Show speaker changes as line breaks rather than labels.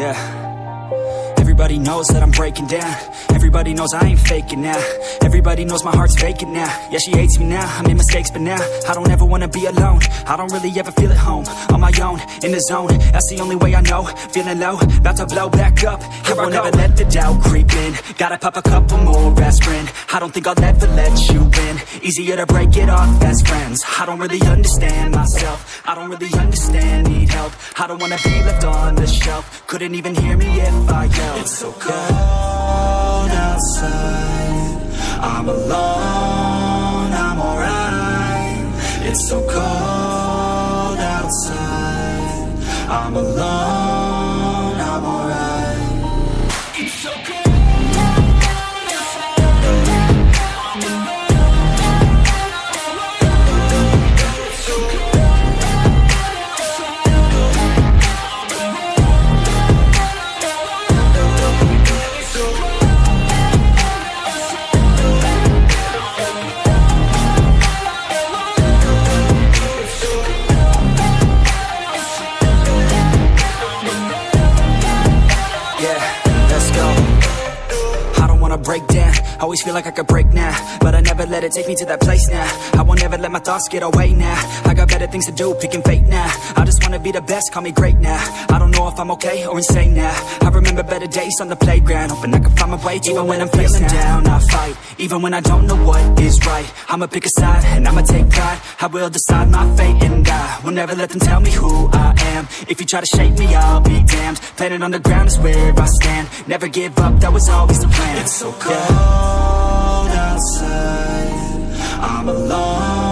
Yeah. Everybody knows that I'm breaking down. Everybody knows I ain't faking now. Everybody knows my heart's vacant now. Yeah, she hates me now, I made mistakes but now I don't ever wanna be alone. I don't really ever feel at home. On my own, in the zone, that's the only way I know. Feeling low, about to blow back up. Here I won't ever let the doubt creep in. Gotta pop a couple more aspirin. I don't think I'll ever let you in. Easier to break it off as friends. I don't really understand myself. I don't really understand, need help. I don't wanna be left on the shelf. Couldn't even hear me if I yelled. It's so cold outside, I'm alone, I'm alright. It's so cold outside, I'm alone, I'm alright. It's so cold. Break down, always feel like I could break now, but I never let it take me to that place now. I won't ever let my thoughts get away now. I got better things to do, picking fate now. I just wanna be the best, call me great now. I don't know if I'm okay or insane now. I remember better days on the playground, hoping I can find my way. Even when I'm feeling down, I fight. Even when I don't know what is right, I'ma pick a side and I'ma take pride. I will decide my fate and I will never let them tell me who I am. If you try to shake me, I'll be damned. Planet on the ground is where I stand. Never give up, that was always the plan. It's so cold outside, I'm alone.